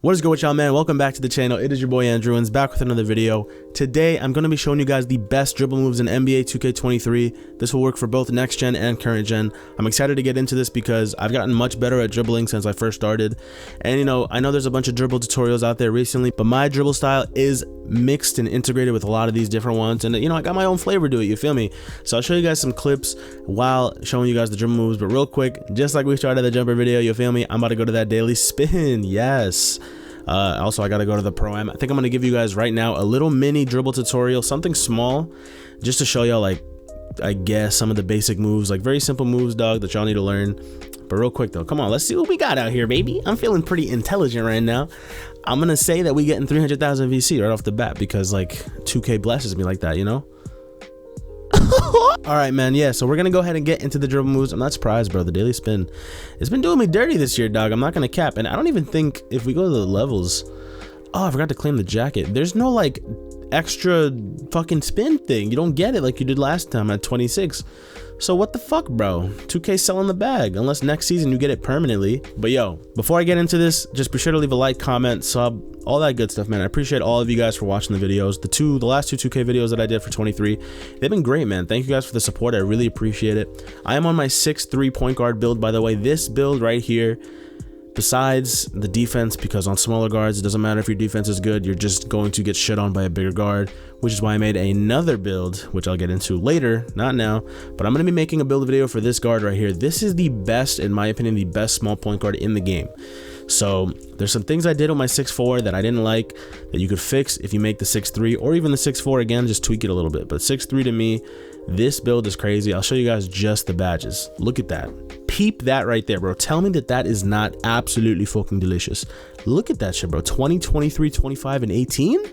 What is good with y'all, man? Welcome back to the channel. It is your boy Andrew and back with another video. Today I'm going to be showing you guys the best dribble moves in NBA 2K23. This will work for both next gen and current gen. I'm excited to get into this because I've gotten much better at dribbling since I first started. And you know, I know there's a bunch of dribble tutorials out there recently, but my dribble style is mixed and integrated with a lot of these different ones, and you know, I got my own flavor to it, you feel me? So I'll show you guys some clips while showing you guys the dribble moves. But real quick, just like we started the jumper video, you feel me, I'm about to go to that daily spin. Yes. Also, I gotta go to the pro-am. I think I'm gonna give you guys right now a little mini dribble tutorial, something small, just to show y'all, like, I guess some of the basic moves, like very simple moves, dog, that y'all need to learn. But real quick though, come on, let's see what we got out here, baby. I'm feeling pretty intelligent right now. I'm gonna say that we getting 300,000 VC right off the bat because like 2K blesses me like that, you know? All right, man. Yeah, so we're gonna go ahead and get into the dribble moves. I'm not surprised, bro. The daily spin, it's been doing me dirty this year, dog. I'm not gonna cap. And I don't even think if we go to the levels, oh, I forgot to claim the jacket. There's no like extra fucking spin thing. You don't get it like you did last time at 26. So what the fuck, bro? 2K selling the bag unless next season you get it permanently. But yo, before I get into this, just be sure to leave a like, comment, sub, all that good stuff, man. I appreciate all of you guys for watching the videos. The last two 2K videos that I did for 23, they've been great, man. Thank you guys for the support. I really appreciate it. I am on my 6'3" point guard build, by the way. This build right here, besides the defense, because on smaller guards, it doesn't matter if your defense is good, you're just going to get shit on by a bigger guard, which is why I made another build, which I'll get into later, not now, but I'm going to be making a build video for this guard right here. This is the best, in my opinion, the best small point guard in the game. So there's some things I did on my 6'4" that I didn't like that you could fix if you make the 6'3", or even the 6'4", again, just tweak it a little bit. But 6'3", to me, this build is crazy. I'll show you guys just the badges. Look at that. Peep that right there, bro. Tell me that that is not absolutely fucking delicious. Look at that shit, bro. 20, 23, 25, and 18?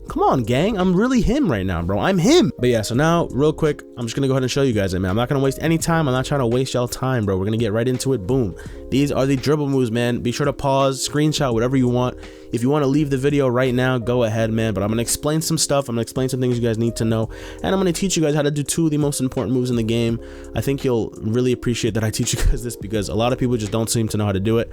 Come on, gang. I'm really him right now, bro. I'm him. But yeah, so now, real quick, I'm just gonna go ahead and show you guys it, man. I'm not gonna waste any time. I'm not trying to waste y'all time, bro. We're gonna get right into it. Boom. These are the dribble moves, man. Be sure to pause, screenshot, whatever you want. If you want to leave the video right now, go ahead, man. But I'm gonna explain some stuff. I'm gonna explain some things you guys need to know, and I'm gonna teach you guys how to do two of the most important moves in the game. I think you'll really appreciate that I teach you guys this because a lot of people just don't seem to know how to do it.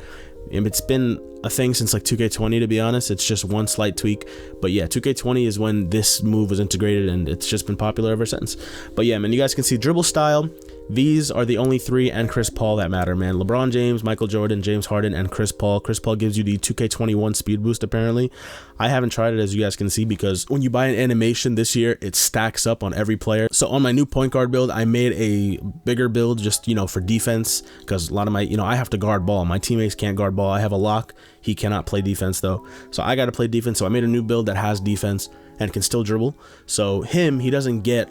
And it's been a thing since like 2K20, to be honest. It's just one slight tweak. But yeah, 2K20 is when this move was integrated, and it's just been popular ever since. But yeah, man, you guys can see dribble style. These are the only three, and Chris Paul, that matter, man. LeBron James, Michael Jordan, James Harden, and Chris Paul. Chris Paul gives you the 2K21 speed boost, apparently. I haven't tried it, as you guys can see, because when you buy an animation this year, it stacks up on every player. So on my new point guard build, I made a bigger build just, you know, for defense, because a lot of my, you know, I have to guard ball. My teammates can't guard ball. I have a lock. He cannot play defense, though. So I got to play defense. So I made a new build that has defense and can still dribble. So he doesn't get,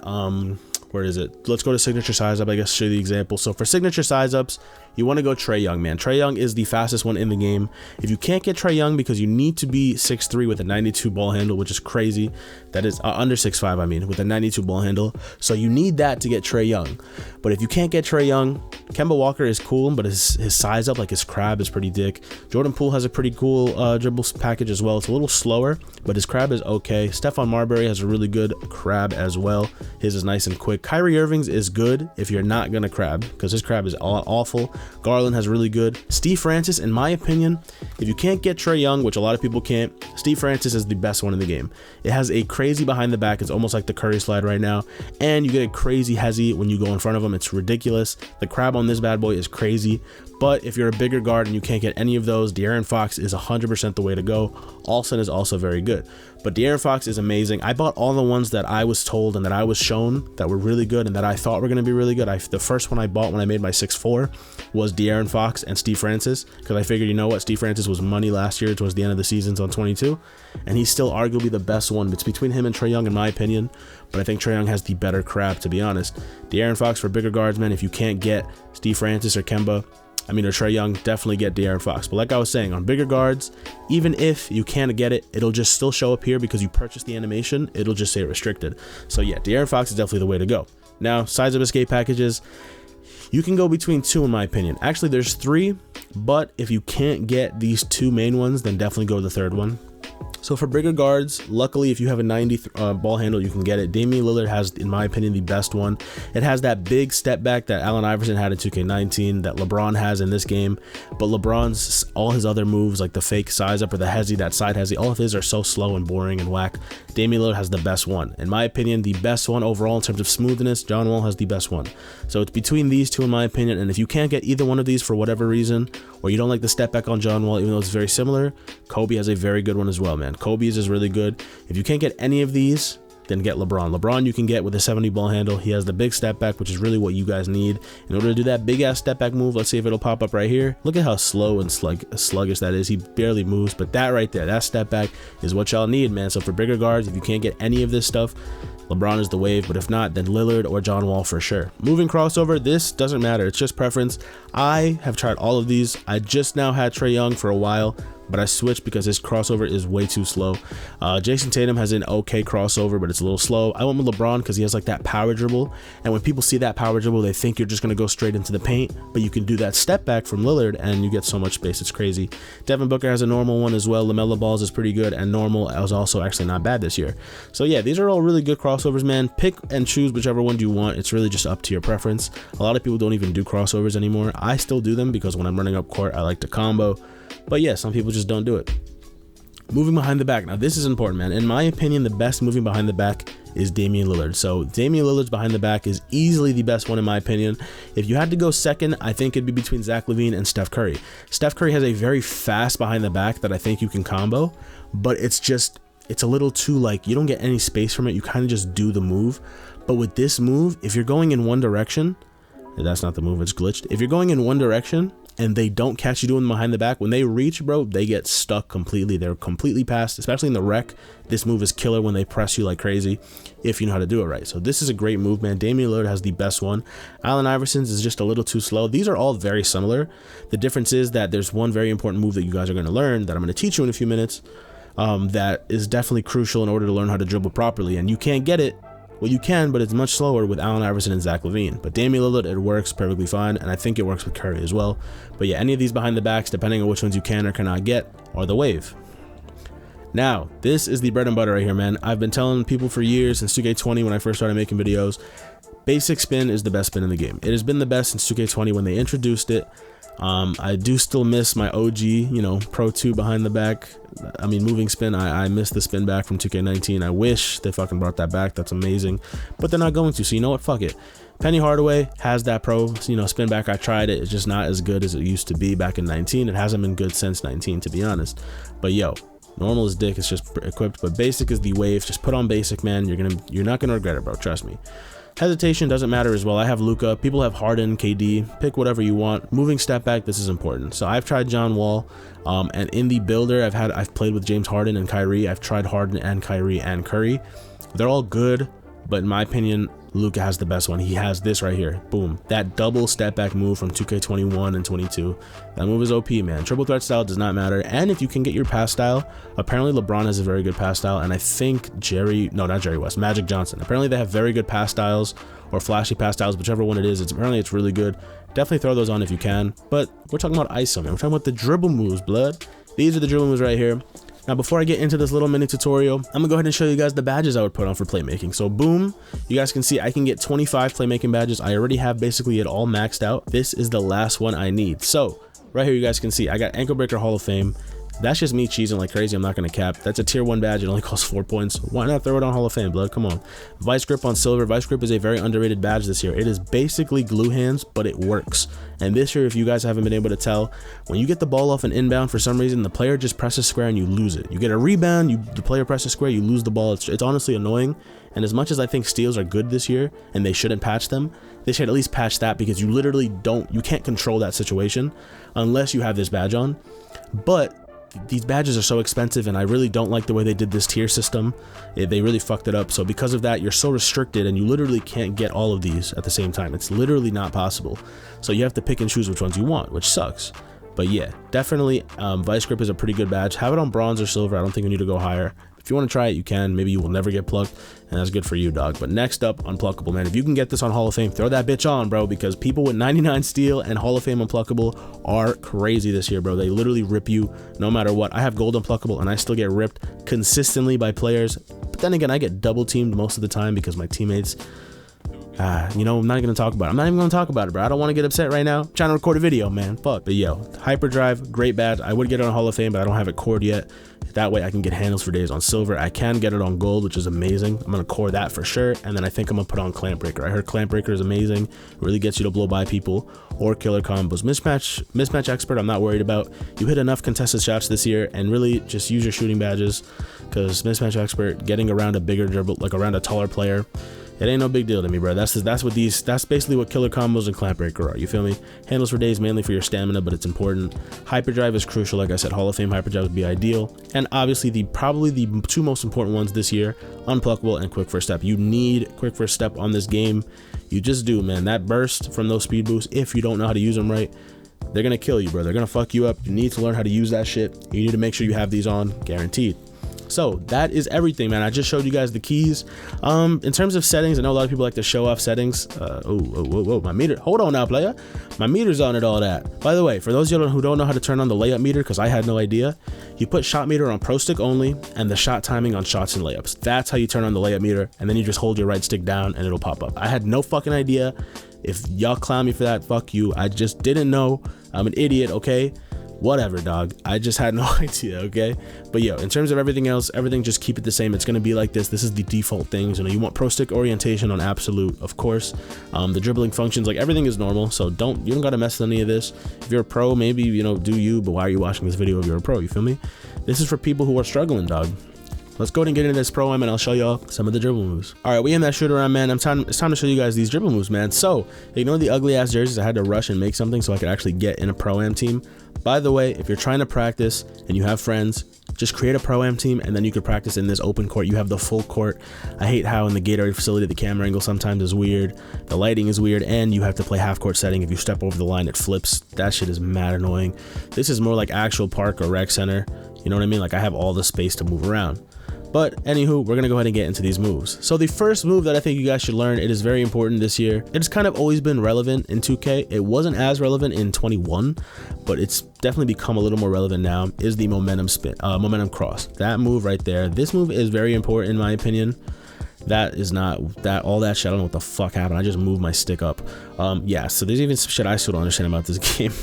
where is it? Let's go to signature size up, I guess, show you the example. So for signature size ups, you want to go Trae Young, man. Trae Young is the fastest one in the game. If you can't get Trae Young because you need to be 6'3" with a 92 ball handle, which is crazy. That is under 6'5", I mean, with a 92 ball handle. So you need that to get Trae Young. But if you can't get Trae Young, Kemba Walker is cool, but his size up, like his crab, is pretty dick. Jordan Poole has a pretty cool dribble package as well. It's a little slower, but his crab is okay. Stephon Marbury has a really good crab as well. His is nice and quick. Kyrie Irving's is good if you're not gonna crab, because his crab is awful. Garland has really good. Steve Francis, in my opinion, if you can't get Trae Young, which a lot of people can't, Steve Francis is the best one in the game. It has a crazy behind the back. It's almost like the Curry slide right now, and you get a crazy hezzy when you go in front of him. It's ridiculous. The crab on this bad boy is crazy. But if you're a bigger guard and you can't get any of those, De'Aaron Fox is 100% the way to go. Alston is also very good. But De'Aaron Fox is amazing. I bought all the ones that I was told and that I was shown that were really good and that I thought were going to be really good. The first one I bought when I made my 6'4" was De'Aaron Fox and Steve Francis, because I figured, you know what, Steve Francis was money last year towards the end of the seasons on 22, and he's still arguably the best one. It's between him and Trae Young, in my opinion, but I think Trae Young has the better crab, to be honest. De'Aaron Fox for bigger guards, man. If you can't get Steve Francis or Kemba, or Trae Young, definitely get De'Aaron Fox. But like I was saying, on bigger guards, even if you can't get it, it'll just still show up here because you purchased the animation. It'll just say restricted. So yeah, De'Aaron Fox is definitely the way to go. Now, size of escape packages, you can go between two, in my opinion. Actually, there's three, but if you can't get these two main ones, then definitely go to the third one. So for bigger guards, luckily if you have a 90 ball handle, you can get it. Damian Lillard has, in my opinion, the best one. It has that big step back that Allen Iverson had in 2K19 that LeBron has in this game, but LeBron's, all his other moves like the fake size up or the hezzy, that side hezzy, all of his are so slow and boring and whack. Damian Lillard has the best one. In my opinion, the best one overall in terms of smoothness. John Wall has the best one. So it's between these two in my opinion, and if you can't get either one of these for whatever reason, or you don't like the step back on John Wall even though it's very similar, Kobe has a very good one as well, man. Kobe's is really good. If you can't get any of these, then get LeBron. LeBron you can get with a 70 ball handle. He has the big step back, which is really what you guys need in order to do that big ass step back move. Let's see if it'll pop up right here. Look at how slow and sluggish that is. He barely moves, but that right there, that step back is what y'all need, man. So for bigger guards, if you can't get any of this stuff, LeBron is the wave, but if not, then Lillard or John Wall for sure. Moving crossover, this doesn't matter. It's just preference. I have tried all of these. I just now had Trae Young for a while, but I switched because his crossover is way too slow. Jason Tatum has an okay crossover, but it's a little slow. I went with LeBron because he has like that power dribble, and when people see that power dribble, they think you're just going to go straight into the paint, but you can do that step back from Lillard and you get so much space. It's crazy. Devin Booker has a normal one as well. LaMelo Ball's is pretty good, and normal was also actually not bad this year. So yeah, these are all really good crossovers, man. Pick and choose whichever one you want. It's really just up to your preference. A lot of people don't even do crossovers anymore. I still do them because when I'm running up court, I like to combo. But yeah, some people just don't do it. Moving behind the back. Now this is important, man. In my opinion, the best moving behind the back is Damian Lillard. So Damian Lillard's behind the back is easily the best one in my opinion. If you had to go second, I think it'd be between Zach LaVine and Steph Curry. Steph Curry has a very fast behind the back that I think you can combo, but it's a little too, like, you don't get any space from it. You kind of just do the move. But with this move, if you're going in one direction, that's not the move, it's glitched. If you're going in one direction and they don't catch you doing behind the back, when they reach, bro, they get stuck completely. They're completely past, especially in the rec. This move is killer when they press you like crazy, if you know how to do it right. So this is a great move, man. Damian Lillard has the best one. Allen Iverson's is just a little too slow. These are all very similar. The difference is that there's one very important move that you guys are going to learn that I'm going to teach you in a few minutes, that is definitely crucial in order to learn how to dribble properly, and you can't get it. Well, you can, but it's much slower with Allen Iverson and Zach LaVine. But Damian Lillard, it works perfectly fine, and I think it works with Curry as well. But yeah, any of these behind the backs, depending on which ones you can or cannot get, are the wave. Now, this is the bread and butter right here, man. I've been telling people for years, since 2K20 when I first started making videos, basic spin is the best spin in the game. It has been the best since 2K20 when they introduced it. I do still miss my OG, you know, Pro 2 behind the back. I mean, moving spin. I miss the spin back from 2K19. I wish they fucking brought that back. That's amazing, but they're not going to. So you know what? Fuck it. Penny Hardaway has that pro, you know, spin back. I tried it. It's just not as good as it used to be back in 19. It hasn't been good since 19, to be honest. But yo, normal is dick. It's just equipped. But basic is the wave. Just put on basic, man. You're not gonna regret it, bro. Trust me. Hesitation doesn't matter as well. I have Luka. People have Harden, KD. Pick whatever you want. Moving step back, this is important. So I've tried John Wall, and in the builder, I've played with James Harden and Kyrie. I've tried Harden and Kyrie and Curry. They're all good, but in my opinion, Luka has the best one. He has this right here. Boom. That double step back move from 2K21 and 22. That move is OP, man. Triple threat style does not matter. And if you can get your pass style, apparently LeBron has a very good pass style. And I think Magic Johnson. Apparently they have very good pass styles or flashy pass styles, whichever one it is. Apparently it's really good. Definitely throw those on if you can. But we're talking about ISO, man. We're talking about the dribble moves, blood. These are the dribble moves right here. Now, before I get into this little mini tutorial, I'm gonna go ahead and show you guys the badges I would put on for playmaking. So boom, you guys can see I can get 25 playmaking badges. I already have basically it all maxed out. This is the last one I need. So right here, you guys can see I got Ankle Breaker Hall of Fame. That's just me cheesing like crazy. I'm not going to cap. That's a tier 1 badge. It only costs 4 points. Why not throw it on Hall of Fame, blood? Come on. Vice Grip on Silver. Vice Grip is a very underrated badge this year. It is basically glue hands, but it works. And this year, if you guys haven't been able to tell, when you get the ball off an inbound, for some reason, the player just presses square and you lose it. You get a rebound, the player presses square, you lose the ball. It's honestly annoying. And as much as I think steals are good this year and they shouldn't patch them, they should at least patch that, because you literally you can't control that situation unless you have this badge on. But these badges are so expensive, and I really don't like the way they did this tier system. They really fucked it up. So because of that, you're so restricted and you literally can't get all of these at the same time. It's literally not possible. So you have to pick and choose which ones you want, which sucks. But yeah, definitely Vice Grip is a pretty good badge. Have it on bronze or silver. I don't think we need to go higher. If you want to try it, you can. Maybe you will never get plucked, and that's good for you, dog. But next up, Unpluckable, man. If you can get this on Hall of Fame, throw that bitch on, bro, because people with 99 steal and Hall of Fame Unpluckable are crazy this year, bro. They literally rip you no matter what. I have gold Unpluckable, and I still get ripped consistently by players. But then again, I get double teamed most of the time because my teammates... you know, I'm not even gonna talk about it. I'm not even gonna talk about it, bro. I don't want to get upset right now. I'm trying to record a video, man. Fuck. But yo, Hyperdrive, great badge. I would get it on Hall of Fame, but I don't have it cored yet. That way I can get handles for days on silver. I can get it on gold, which is amazing. I'm gonna core that for sure. And then I think I'm gonna put on Clamp Breaker. I heard Clamp Breaker is amazing. It really gets you to blow by people, or killer combos. Mismatch Expert, I'm not worried about. You hit enough contested shots this year, and really just use your shooting badges, because Mismatch Expert, getting around a bigger dribble, like around a taller player, it ain't no big deal to me, bro. That's basically what killer combos and Clamp Breaker are. You feel me? Handles for days, mainly for your stamina, but it's important. Hyperdrive is crucial. Like I said, Hall of Fame Hyperdrive would be ideal. And obviously, probably the two most important ones this year, Unpluckable and Quick First Step. You need Quick First Step on this game. You just do, man. That burst from those speed boosts, if you don't know how to use them right, they're gonna kill you, bro. They're gonna fuck you up. You need to learn how to use that shit. You need to make sure you have these on, guaranteed. So that is everything, man. I just showed you guys the keys. In terms of settings, I know a lot of people like to show off settings. Whoa, my meter. Hold on now, player. My meter's on and all that. By the way, for those of you who don't know how to turn on the layup meter, because I had no idea, you put shot meter on pro stick only and the shot timing on shots and layups. That's how you turn on the layup meter, and then you just hold your right stick down and it'll pop up. I had no fucking idea. If y'all clown me for that, fuck you. I just didn't know. I'm an idiot, okay? Whatever, dog. I just had no idea, okay? But yo, in terms of everything else, everything, just keep it the same. It's gonna be like this. This is the default things. You know, you want pro stick orientation on absolute, of course. The dribbling functions, like everything is normal, so you don't gotta mess with any of this. If you're a pro, maybe, you know, do you, but why are you watching this video if you're a pro? You feel me? This is for people who are struggling, dog. Let's go ahead and get into this pro-am, and I'll show y'all some of the dribble moves. All right, we in that shoot around, man. It's time to show you guys these dribble moves, man. So ignore the ugly ass jerseys. I had to rush and make something so I could actually get in a pro-am team. By the way, if you're trying to practice and you have friends, just create a pro-am team, and then you could practice in this open court. You have the full court. I hate how in the Gatorade facility the camera angle sometimes is weird, the lighting is weird, and you have to play half court setting. If you step over the line, it flips. That shit is mad annoying. This is more like actual park or rec center. You know what I mean? Like, I have all the space to move around. But anywho, we're gonna go ahead and get into these moves. So the first move that I think you guys should learn, it is very important this year. It's kind of always been relevant in 2K. It wasn't as relevant in 21, but it's definitely become a little more relevant now, is the momentum spin, momentum cross. That move right there. This move is very important in my opinion. That is not that all that shit. I don't know what the fuck happened. I just moved my stick up. Yeah, so there's even some shit I still don't understand about this game.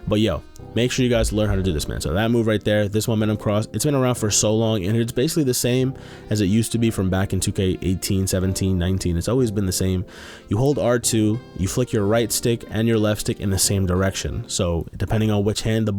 But yo, make sure you guys learn how to do this, man. So that move right there, this momentum cross, it's been around for so long, and it's basically the same as it used to be from back in 2K18, 17, 19. It's always been the same. You hold R2, you flick your right stick and your left stick in the same direction. So depending on which hand the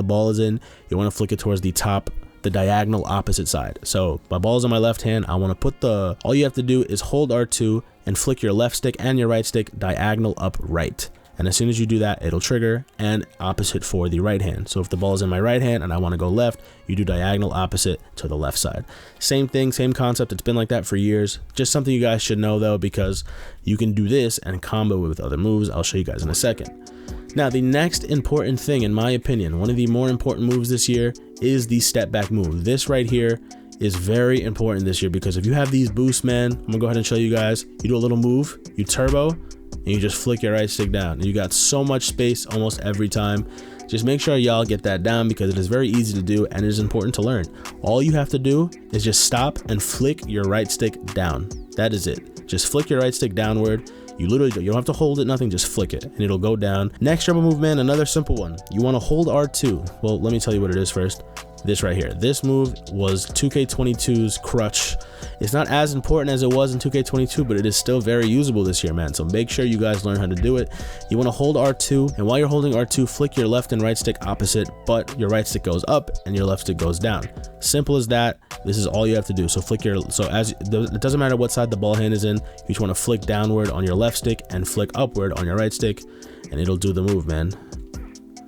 ball is in, you want to flick it towards the top, the diagonal opposite side. So my ball's on my left hand. I want to put all you have to do is hold R2 and flick your left stick and your right stick diagonal up right. And as soon as you do that, it'll trigger, and opposite for the right hand. So if the ball is in my right hand and I want to go left, you do diagonal opposite to the left side. Same thing, same concept. It's been like that for years. Just something you guys should know though, because you can do this and combo it with other moves. I'll show you guys in a second. Now, the next important thing, in my opinion, one of the more important moves this year is the step back move. This right here is very important this year, because if you have these boosts, man, I'm gonna go ahead and show you guys. You do a little move, you turbo, and you just flick your right stick down, and you got so much space almost every time. Just make sure y'all get that down, because it is very easy to do and it is important to learn. All you have to do is just stop and flick your right stick down. That is it. Just flick your right stick downward. You don't have to hold it, nothing, just flick it and it'll go down. Next dribble move, man, another simple one. You want to hold R2. Well, let me tell you what it is first. This right here. This move was 2K22's crutch. It's not as important as it was in 2K22, but it is still very usable this year, man. So make sure you guys learn how to do it. You want to hold R2, and while you're holding R2, flick your left and right stick opposite, but your right stick goes up and your left stick goes down. Simple as that. This is all you have to do. So it doesn't matter what side the ball hand is in. You just want to flick downward on your left stick and flick upward on your right stick, and it'll do the move, man.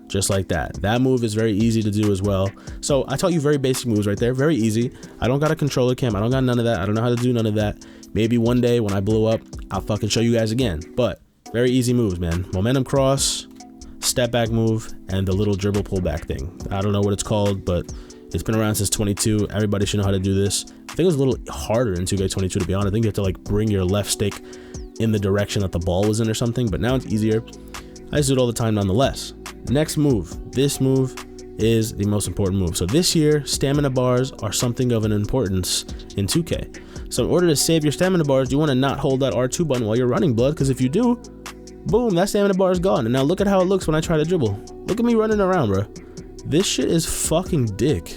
Just like that. That move is very easy to do as well. So I taught you very basic moves right there. Very easy. I don't got a controller cam. I don't got none of that. I don't know how to do none of that. Maybe one day when I blow up, I'll fucking show you guys again. But very easy moves, man. Momentum cross, step back move, and the little dribble pullback thing. I don't know what it's called, but It's been around since 22. Everybody should know how to do this. I think it was a little harder in 2K22, to be honest. I think you have to like bring your left stick in the direction that the ball was in or something, but now it's easier. I just do it all the time nonetheless. Next move. This move is the most important move. So this year, stamina bars are something of an importance in 2K. So in order to save your stamina bars, you want to not hold that R2 button while you're running, blood, because if you do, boom, that stamina bar is gone. And now look at how it looks when I try to dribble. Look at me running around, bro. This shit is fucking dick.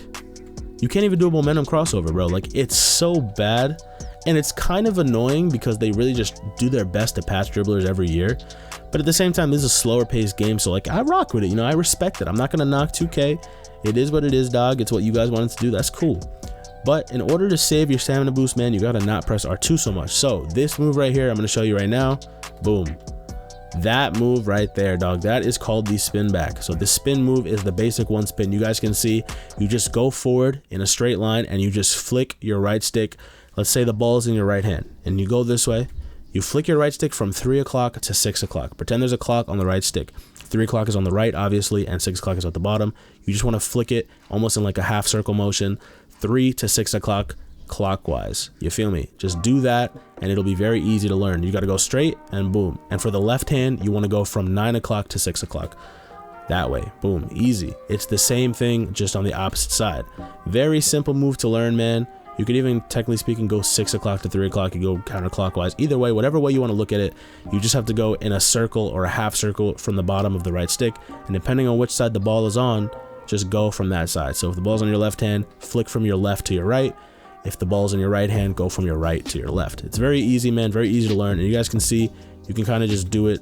You can't even do a momentum crossover, bro. Like, it's so bad. And it's kind of annoying because they really just do their best to patch dribblers every year. But at the same time, this is a slower paced game. So like, I rock with it. You know, I respect it. I'm not going to knock 2K. It is what it is, dog. It's what you guys wanted to do. That's cool. But in order to save your stamina boost, man, you got to not press R2 so much. So this move right here, I'm going to show you right now. Boom. That move right there, dog, that is called the spin back. So the spin move is the basic one spin. You guys can see you just go forward in a straight line and you just flick your right stick. Let's say the ball is in your right hand and you go this way. You flick your right stick from 3 o'clock to 6 o'clock. Pretend there's a clock on the right stick. 3 o'clock is on the right, obviously, and 6 o'clock is at the bottom. You just want to flick it almost in like a half circle motion, 3 to 6 o'clock clockwise. You feel me? Just do that and it'll be very easy to learn. You got to go straight and boom. And for the left hand, you want to go from 9 o'clock to 6 o'clock. That way, boom, easy. It's the same thing, just on the opposite side. Very simple move to learn, man. You could even, technically speaking, go 6 o'clock to 3 o'clock. You go counterclockwise. Either way, whatever way you want to look at it, you just have to go in a circle or a half circle from the bottom of the right stick. And depending on which side the ball is on, just go from that side. So if the ball's on your left hand, flick from your left to your right. If the ball's in your right hand, go from your right to your left. It's very easy, man. Very easy to learn. And you guys can see, you can kind of just do it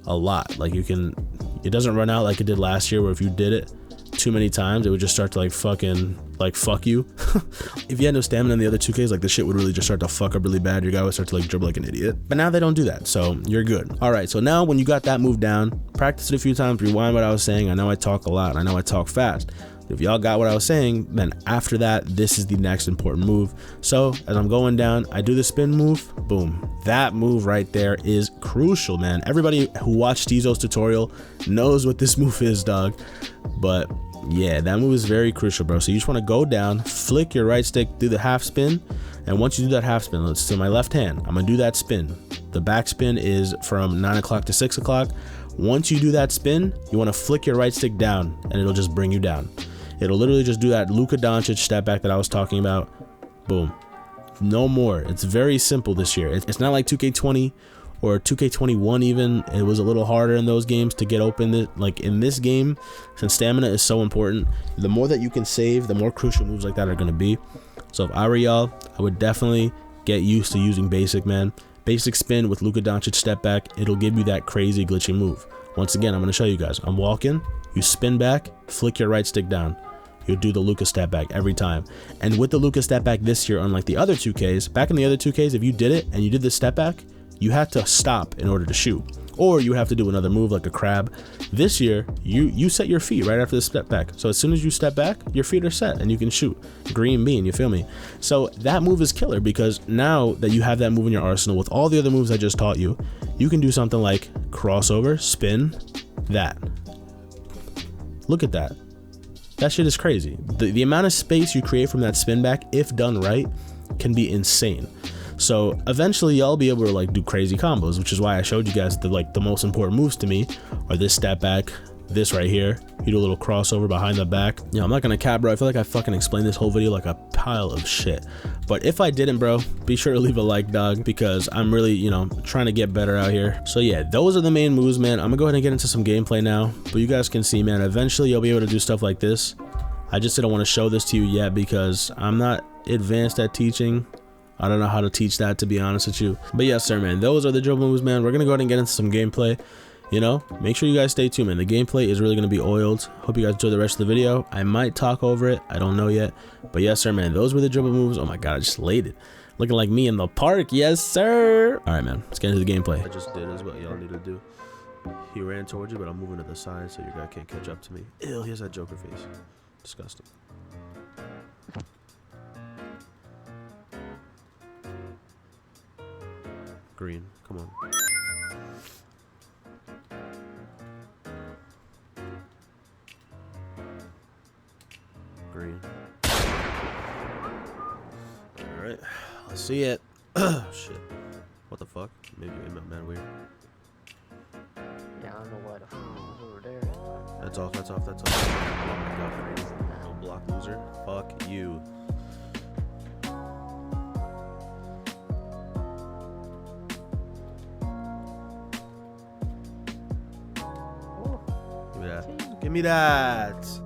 a lot. Like you can, it doesn't run out like it did last year, where if you did it too many times, it would just start to like fucking like fuck you. If you had no stamina in the other 2Ks, like the shit would really just start to fuck up really bad. Your guy would start to like dribble like an idiot. But now they don't do that, so you're good. All right, so now when you got that move down, practice it a few times, rewind what I was saying. I know I talk a lot, I know I talk fast. If y'all got what I was saying, then after that, this is the next important move. So as I'm going down, I do the spin move, boom. That move right there is crucial, man. Everybody who watched Tizo's tutorial knows what this move is, dog. But yeah, that move is very crucial, bro. So you just want to go down, flick your right stick, do the half spin. And once you do that half spin, let's to my left hand, I'm gonna do that spin. The back spin is from 9 o'clock to 6 o'clock. Once you do that spin, you want to flick your right stick down and it'll just bring you down. It'll literally just do that Luka Doncic step back that I was talking about. Boom. No more. It's very simple this year. It's not like 2K20 or 2K21 even. It was a little harder in those games to get open. Like in this game, since stamina is so important, the more that you can save, the more crucial moves like that are going to be. So if I were y'all, I would definitely get used to using basic, man. Basic spin with Luka Doncic step back. It'll give you that crazy glitching move. Once again, I'm going to show you guys. I'm walking. You spin back, flick your right stick down. You'll do the Luka step back every time. And with the Luka step back this year, unlike the other 2Ks, back in the other 2Ks, if you did it and you did the step back, you had to stop in order to shoot. Or you have to do another move like a crab. This year, you set your feet right after the step back. So as soon as you step back, your feet are set and you can shoot. Green bean, you feel me? So that move is killer because now that you have that move in your arsenal with all the other moves I just taught you, you can do something like crossover, spin, that. Look at that. That shit is crazy. The amount of space you create from that spin back, if done right, can be insane. So eventually y'all be able to like do crazy combos, which is why I showed you guys the most important moves to me are this step back, this right here. You do a little crossover behind the back. Yeah, I'm not gonna cap, bro. I feel like I fucking explained this whole video like a pile of shit. But if I didn't, bro, be sure to leave a like, dog, because I'm really, you know, trying to get better out here. So yeah, those are the main moves, man. I'm gonna go ahead and get into some gameplay now. But you guys can see, man, eventually you'll be able to do stuff like this. I just didn't want to show this to you yet because I'm not advanced at teaching. I don't know how to teach that, to be honest with you. But yes, sir, man, those are the dribble moves, man. We're gonna go ahead and get into some gameplay. You know, make sure you guys stay tuned, man. The gameplay is really going to be oiled. Hope you guys enjoy the rest of the video. I might talk over it. I don't know yet. But yes, sir, man. Those were the dribble moves. Oh, my God. I just laid it. Looking like me in the park. Yes, sir. All right, man. Let's get into the gameplay. I just did is what y'all need to do. He ran towards you, but I'm moving to the side so your guy can't catch up to me. Ew, he has that Joker face. Disgusting. Green. Come on. green. Alright, let's see it. Shit. What the fuck? Maybe I'm weird. Yeah, I don't know why the fuck was over there. That's off. Oh my god, no block loser. Fuck you. Give me that. Give me that.